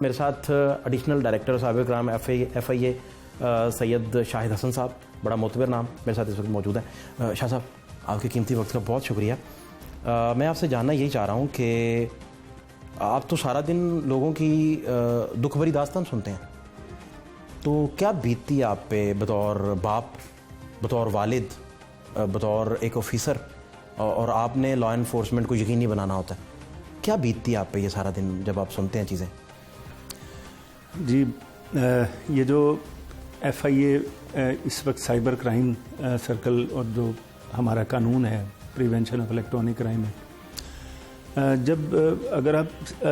میرے ساتھ additional director صاحب کرام ایف آئی اے سید شاہد حسن صاحب، بڑا معتبر نام، میرے ساتھ اس وقت موجود ہیں. شاہ صاحب، آپ کے قیمتی وقت کا بہت شکریہ. میں آپ سے جاننا یہی چاہ رہا ہوں کہ آپ تو سارا دن لوگوں کی دکھ بھری داستان سنتے ہیں، تو کیا بیتتی آپ پہ بطور باپ، بطور والد، بطور ایک آفیسر، اور آپ نے لا انفورسمنٹ کو یقینی بنانا ہوتا ہے، کیا بیتتی آپ پہ یہ سارا دن جب آپ سنتے ہیں چیزیں؟ جی، یہ جو ایف آئی اے اس وقت سائبر کرائم سرکل اور جو ہمارا قانون ہے پریونشن آف الیکٹرانک کرائم ہے، جب اگر آپ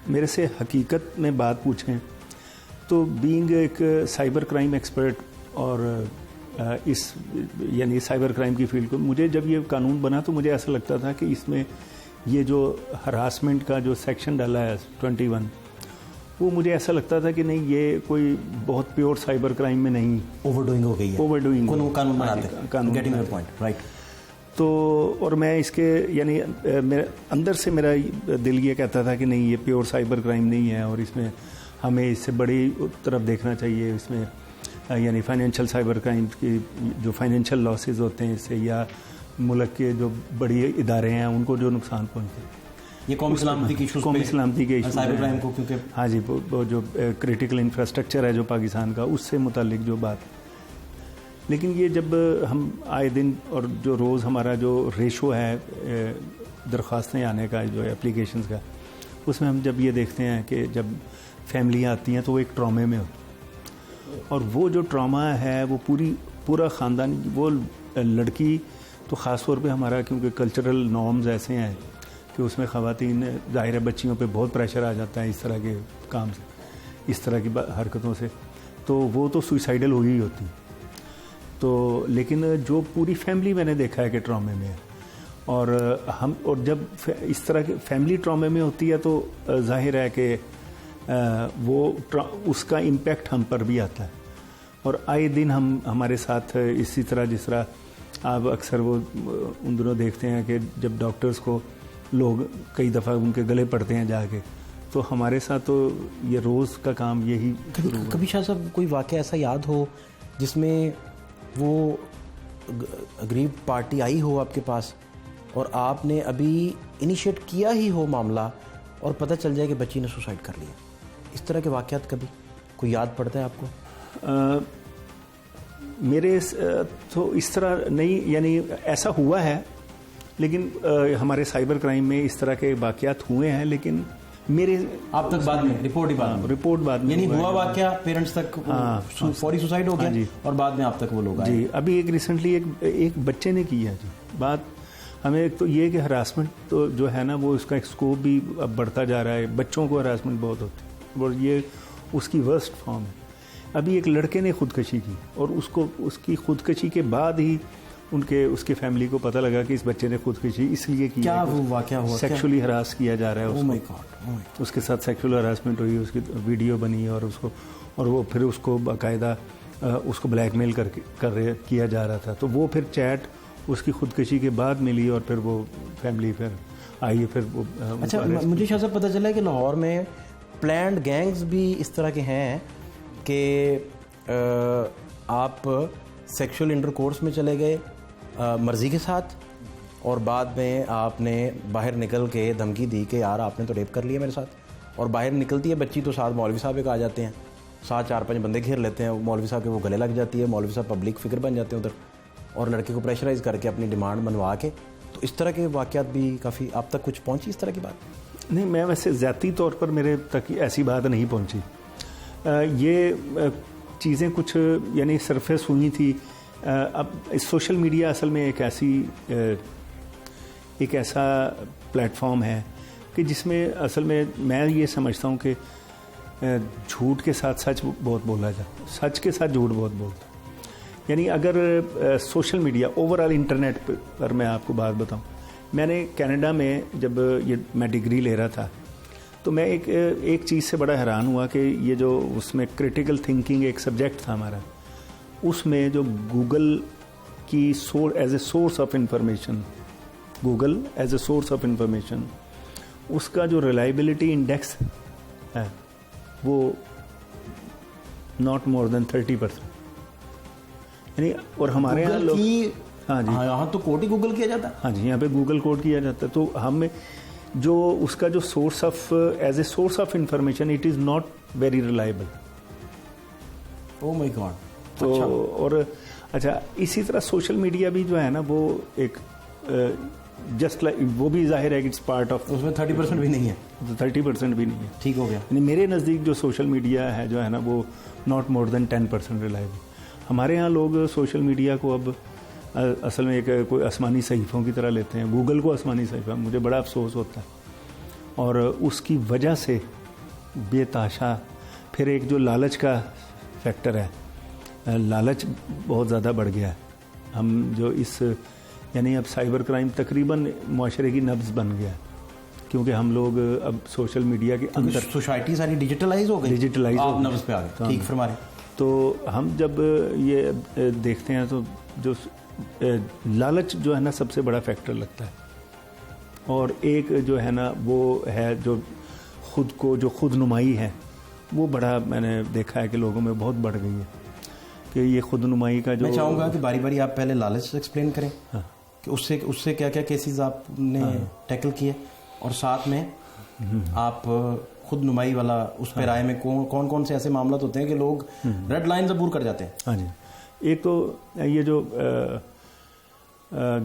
میرے سے حقیقت میں بات پوچھیں تو بینگ ایک سائبر کرائم ایکسپرٹ اور اس یعنی سائبر کرائم کی فیلڈ کو، مجھے جب یہ قانون بنا تو مجھے ایسا لگتا تھا کہ اس میں یہ جو ہراسمنٹ کا جو سیکشن ڈالا ہے 21، وہ مجھے ایسا لگتا تھا کہ نہیں، یہ کوئی بہت پیور سائبر کرائم میں نہیں، اوور ڈوئنگ ہو گئی ہے، اوور ڈوئنگ قانون بناتے رائٹ. تو اور میں اس کے یعنی اندر سے میرا دل یہ کہتا تھا کہ نہیں، یہ پیور سائبر کرائم نہیں ہے، اور اس میں ہمیں اس سے بڑی طرف دیکھنا چاہیے. اس میں یعنی فائنینشیل سائبر کرائم کی جو فائنینشیل لاسز ہوتے ہیں اس سے، یا ملک کے جو بڑی ادارے ہیں ان کو جو نقصان پہنچتے ہیں، یہ قومی سلامتی کے ایشوز، قومی سلامتی کے ایشوز، سائبر کرائم کو، کیونکہ ہاں جی، وہ جو کریٹیکل انفراسٹرکچر ہے جو پاکستان کا، اس سے متعلق جو بات. لیکن یہ جب ہم آئے دن اور جو روز ہمارا جو ریشو ہے درخواستیں آنے کا، جو اپلیکیشنز کا، اس میں ہم جب یہ دیکھتے ہیں کہ جب فیملیاں آتی ہیں تو وہ ایک ٹرامے میں ہوتی ہیں، اور وہ جو ٹراما ہے وہ پورا خاندان، وہ لڑکی تو خاص طور پہ ہمارا کیونکہ کلچرل نارمز ایسے ہیں کہ اس میں خواتین ظاہر ہے بچیوں پہ بہت پریشر آ جاتا ہے اس طرح کے کام سے، اس طرح کی حرکتوں سے، تو وہ تو سوئسائڈل ہوئی ہوتی. تو لیکن جو پوری فیملی میں نے دیکھا ہے کہ ٹرامے میں ہے، اور جب اس طرح کی فیملی ٹرامے میں ہوتی ہے تو ظاہر ہے کہ وہ اس کا امپیکٹ ہم پر بھی آتا ہے. اور آئے دن ہمارے ساتھ اسی طرح، جس طرح آپ اکثر وہ ان دنوں دیکھتے ہیں کہ جب ڈاکٹرز کو لوگ کئی دفعہ ان کے گلے پڑتے ہیں جا کے، تو ہمارے ساتھ تو یہ روز کا کام یہی. کبھی شاہ صاحب کوئی واقعہ ایسا یاد ہو جس میں وہ غریب پارٹی آئی ہو آپ کے پاس اور آپ نے ابھی انیشیٹ کیا ہی ہو معاملہ اور پتہ چل جائے کہ بچی نے سوسائڈ کر لیا، اس طرح کے واقعات کبھی کوئی یاد پڑتا ہے آپ کو؟ میرے تو اس طرح نہیں، یعنی ایسا ہوا ہے، لیکن ہمارے سائبر کرائم میں اس طرح کے واقعات ہوئے ہیں، لیکن میرے آپ تک بعد میں رپورٹ بعد میں، یعنی ہوا واقعہ پیرنٹس تک فوری سوسائڈ ہو گیا، اور بعد میں آپ تک وہ لوگ آئے. جی، ابھی ایک ریسنٹلی ایک بچے نے کی ہے. جی، بات ہمیں ایک تو یہ کہ ہراسمنٹ تو جو ہے نا، وہ اس کا اسکوپ بھی اب بڑھتا جا رہا ہے، بچوں کو ہراسمنٹ بہت ہوتی ہے، اور یہ اس کی ورسٹ فارم ہے. ابھی ایک لڑکے نے خودکشی کی، اور اس کی خودکشی کے بعد ہی اس کے فیملی کو پتہ لگا کہ اس بچے نے خودکشی اس لیے کی. کیا وہ واقعہ ہوا؟ سیکشولی ہراس کیا جا رہا ہے اس کے ساتھ، سیکشول ہراسمنٹ ہوئی، اس کی ویڈیو بنی، اور وہ پھر اس کو باقاعدہ اس کو بلیک میل کیا جا رہا تھا. تو وہ پھر چیٹ اس کی خودکشی کے بعد ملی، اور پھر وہ فیملی پھر آئی. پھر وہ اچھا، مجھے شاہ صاحب پتہ چلا کہ لاہور میں پلانڈ گینگز بھی اس طرح کے ہیں کہ آپ سیکشول انٹر کورس میں چلے گئے مرضی کے ساتھ، اور بعد میں آپ نے باہر نکل کے دھمکی دی کہ یار آپ نے تو ریپ کر لیا میرے ساتھ، اور باہر نکلتی ہے بچی تو ساتھ مولوی صاحب ایک آ جاتے ہیں، ساتھ 4-5 بندے گھیر لیتے ہیں، مولوی صاحب کے وہ گلے لگ جاتی ہے، مولوی صاحب پبلک فگر بن جاتے ہیں ادھر، اور لڑکے کو پریشرائز کر کے اپنی ڈیمانڈ منوا کے. تو اس طرح کے واقعات بھی کافی آپ تک کچھ پہنچی اس طرح کی بات؟ نہیں، میں ویسے ذاتی طور پر میرے تک ایسی بات نہیں پہنچی. یہ چیزیں کچھ یعنی سرفیس ہوئی تھی. اب سوشل میڈیا اصل میں ایک ایسا پلیٹ فارم ہے کہ جس میں اصل میں یہ سمجھتا ہوں کہ جھوٹ کے ساتھ سچ بہت بولا جاتا، سچ کے ساتھ جھوٹ بہت بولتا. یعنی اگر social media overall internet پر میں آپ کو بات بتاؤں، میں نے کینیڈا میں جب میں ڈگری لے رہا تھا تو میں ایک چیز سے بڑا حیران ہوا کہ یہ جو اس میں کریٹیکل تھنکنگ ایک سبجیکٹ تھا ہمارا، اس میں جو گوگل کی as a source of information, as a source of information, اس کا جو ریلائبلٹی انڈیکس ہے وہ ناٹ مور دین 30%. یعنی اور ہمارے یہاں لوگ ہاں جی یہاں تو کوڈ ہی گوگل کیا جاتا ہے. ہاں جی یہاں پہ گوگل کوڈ کیا جاتا ہے. تو ہمیں جو اس کا جو source of as a source of information it is not very reliable. O my God. تو اور اچھا اسی طرح سوشل میڈیا بھی جو ہے نا وہ ایک جسٹ لائک وہ بھی ظاہر ہے کہ اٹس پارٹ آف, اس میں 30% بھی نہیں ہے. 30% بھی نہیں ہے. ٹھیک ہو گیا. یعنی میرے نزدیک جو سوشل میڈیا ہے جو ہے نا وہ ناٹ مور دین 10% ریلائبل. ہمارے یہاں لوگ سوشل میڈیا کو اب اصل میں ایک کوئی آسمانی صحیفوں کی طرح لیتے ہیں. گوگل کو آسمانی صحیفہ, مجھے بڑا افسوس ہوتا ہے. اور اس کی وجہ سے بے تحاشا پھر ایک جو لالچ کا فیکٹر ہے, لالچ بہت زیادہ بڑھ گیا ہے. ہم جو اس یعنی اب سائبر کرائم تقریباً معاشرے کی نبض بن گیا ہے, کیونکہ ہم لوگ اب سوشل میڈیا کے اندر سوسائٹی ساری ڈیجیٹلائز ہو گئی. ڈیجیٹلائز آپ نبض پہ آ گئے. ٹھیک فرما رہے. تو ہم جب یہ دیکھتے ہیں تو جو لالچ جو ہے نا سب سے بڑا فیکٹر لگتا ہے. اور ایک جو ہے نا وہ ہے جو خود کو جو خود نمائی ہے وہ بڑا میں نے دیکھا ہے کہ لوگوں میں بہت بڑھ گئی ہے کہ یہ خود نمائی کا جو. میں چاہوں گا کہ باری باری آپ پہلے لالچ ایکسپلین کریں کہ اس سے کیا کیا کیسز آپ نے ٹیکل کیے, اور ساتھ میں آپ خود نمائی والا اس پہ رائے میں کون کون سے ایسے معاملات ہوتے ہیں کہ لوگ ریڈ لائنز عبور کر جاتے ہیں. ہاں جی. ایک تو یہ جو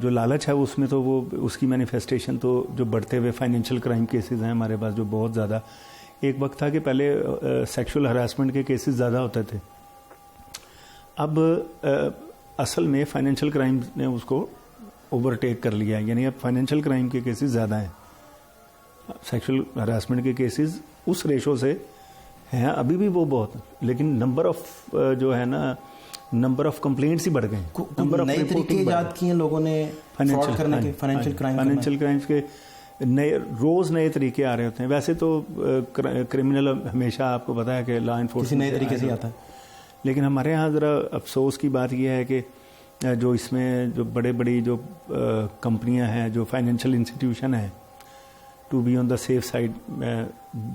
لالچ ہے اس میں تو وہ اس کی مینیفیسٹیشن تو جو بڑھتے ہوئے فائنینشیل کرائم کیسز ہیں ہمارے پاس جو بہت زیادہ. ایک وقت تھا کہ پہلے سیکشول ہراسمنٹ کے کیسز زیادہ ہوتے تھے. اب اصل میں فائنینشیل کرائم نے اس کو اوورٹیک کر لیا ہے. یعنی اب فائنینشیل کرائم کے کیسز زیادہ ہیں. سیکشل ہراسمنٹ کے کیسز اس ریشو سے ہیں ابھی بھی وہ بہت, لیکن نمبر آف جو ہے نا نمبر آف کمپلینٹس ہی بڑھ گئے ہیں. نمبر آف نئے طریقے ایجاد کیے ہیں لوگوں نے فراڈ کرنے کے, فائنینشیل کرائمز کے روز نئے طریقے آ رہے ہوتے ہیں. ویسے تو کرمنل ہمیشہ آپ کو پتا ہے کہ لا انفورسمنٹ نئے طریقے سے آتا ہے, لیکن ہمارے یہاں ذرا افسوس کی بات یہ ہے کہ جو اس میں جو بڑی جو کمپنیاں ہیں جو فائنینشیل انسٹیٹیوشن ہیں to be on the safe side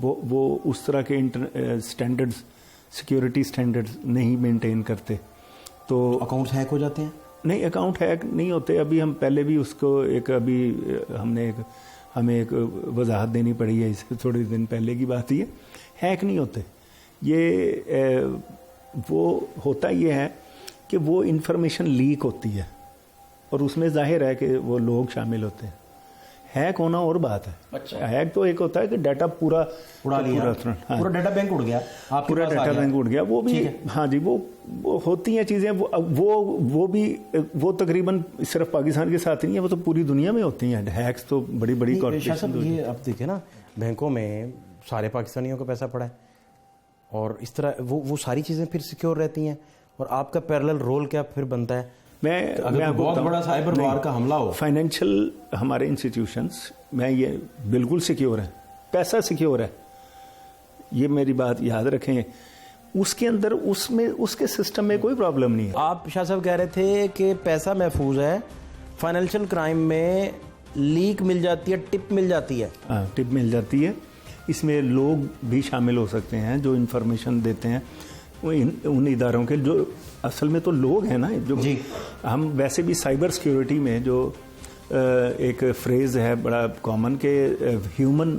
وہ اس طرح کے اسٹینڈرڈز سیکیورٹی اسٹینڈرڈز نہیں مینٹین کرتے. تو اکاؤنٹس ہیک ہو جاتے ہیں. نہیں, اکاؤنٹ ہیک نہیں ہوتے. ابھی ہم پہلے بھی اس کو ہمیں ایک وضاحت دینی پڑی ہے, اس تھوڑے دن پہلے کی بات یہ ہیک نہیں ہوتے. یہ وہ ہوتا یہ ہے کہ وہ انفارمیشن لیک ہوتی ہے اور اس میں ظاہر ہے کہ وہ لوگ شامل ہوتے ہیں. ہیک ہونا اور بات ہے. ہیک تو ایک ہوتا ہے کہ ڈیٹا پورا اڑا لیا, پورا ڈیٹا بینک اڑ گیا, پورا ڈیٹا بینک اڑ گیا. وہ بھی ہاں جی وہ ہوتی ہیں چیزیں. وہ بھی وہ تقریباً صرف پاکستان کے ساتھ نہیں ہے, وہ تو پوری دنیا میں ہوتی ہیں. ہیکس تو بڑی بڑی کارپوریشن. یہ اب دیکھیں نا بینکوں میں سارے پاکستانیوں کا پیسہ پڑا ہے اور اس طرح وہ ساری چیزیں پھر سیکیور رہتی ہیں. اور آپ کا پیرلل رول کیا پھر بنتا ہے؟ میں بہت بڑا سائبر وار کا حملہ ہو, فائنینشیل ہمارے انسٹیٹیوشنس میں یہ بالکل سیکیور ہے, پیسہ سیکیور ہے, یہ میری بات یاد رکھیں. اس کے اندر اس کے سسٹم میں کوئی پرابلم نہیں ہے. آپ شاہ صاحب کہہ رہے تھے کہ پیسہ محفوظ ہے, فائنینشیل کرائم میں لیک مل جاتی ہے, ٹپ مل جاتی ہے. ہاں, ٹپ مل جاتی ہے. اس میں لوگ بھی شامل ہو سکتے ہیں جو انفارمیشن دیتے ہیں ان اداروں کے, جو اصل میں تو لوگ ہیں نا. جو ہم ویسے بھی سائبر سیکیورٹی میں جو ایک فریز ہے بڑا کامن کہ human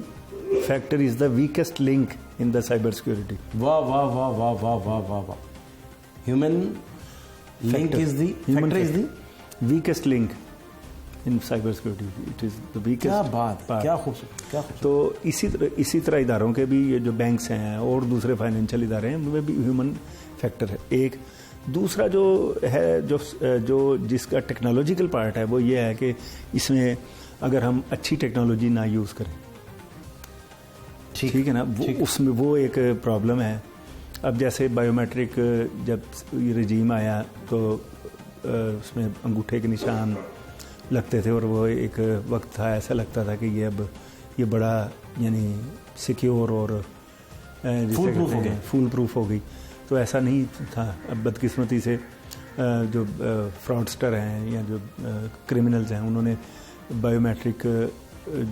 factor is the weakest link in the cyber security. واہ واہ واہ واہ واہ واہ واہ واہ. Human link is the factor is the weakest link in cyber security. It is the weakest. کیا بات, کیا خوبصورت, کیا خوبصورت. تو اسی طرح اداروں کے بھی یہ جو بینکس ہیں اور دوسرے فائنینشیل ادارے ہیں ان میں بھی ہیومن فیکٹر ہے. ایک دوسرا جو ہے جو جس کا ٹیکنالوجیکل پارٹ ہے وہ یہ ہے کہ اس میں اگر ہم اچھی ٹیکنالوجی نہ یوز کریں, ٹھیک ہے نا, اس میں وہ ایک پرابلم ہے. اب جیسے بایو میٹرک جب یہ رجیم آیا تو اس میں انگوٹھے کے نشان لگتے تھے اور وہ ایک وقت تھا ایسا لگتا تھا کہ یہ بڑا یعنی سیکیور اور فول پروف ہو گئی. تو ایسا نہیں تھا. اب بدقسمتی سے جو فراڈسٹر ہیں یا جو کرمنلز ہیں انہوں نے بایو میٹرک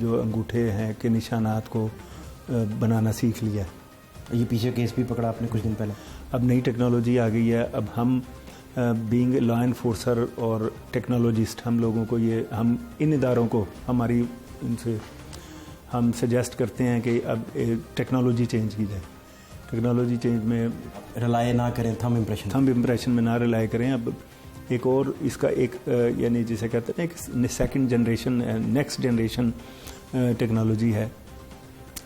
جو انگوٹھے ہیں کے نشانات کو بنانا سیکھ لیا. یہ پیچھے کیس بھی پکڑا آپ نے کچھ دن پہلے. اب نئی ٹیکنالوجی آ گئی ہے. اب ہم بینگ لا انفورسر اور ٹیکنالوجسٹ ہم لوگوں کو ہم ان اداروں کو ان سے ہم سجیسٹ کرتے ہیں کہ اب ٹیکنالوجی چینج کی جائے. ٹیکنالوجی چینج میں رلائے نہ کریں تھم امپریشن میں نہ رلائے کریں. اب ایک اور اس کا ایک یعنی جسے کہتے ہیں ایک second generation next generation technology ہے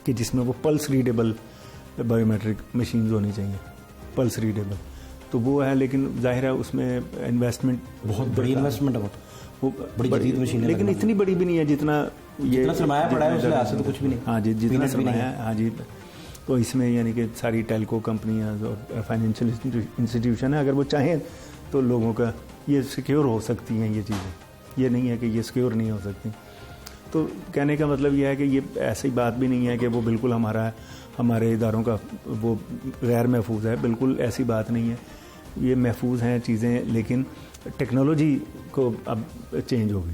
کہ جس میں وہ plus readable biometric machines ہونی چاہیے. پلس ریڈیبل تو وہ ہے, لیکن ظاہر ہے اس میں انویسٹمنٹ بہت بڑی انویسٹمنٹ ہے, وہ بڑی جدید مشین, لیکن اتنی بڑی بھی نہیں ہے جتنا یہ سرمایہ پڑا ہے اس لحاظ سے تو کچھ بھی نہیں. ہاں جی جتنا سرمایہ ہے. ہاں جی, تو اس میں یعنی کہ ساری ٹیلکو کمپنیاں اور فائنینشیل انسٹیٹیوشن ہیں, اگر وہ چاہیں تو لوگوں کا یہ سیکیور ہو سکتی ہیں یہ چیزیں. یہ نہیں ہے کہ یہ سیکیور نہیں ہو سکتی. تو کہنے کا مطلب یہ ہے کہ یہ ایسی بات بھی نہیں ہے کہ وہ بالکل ہمارے اداروں کا وہ غیر محفوظ ہے. بالکل ایسی بات نہیں ہے, یہ محفوظ ہیں چیزیں, لیکن ٹیکنالوجی کو اب چینج ہوگی.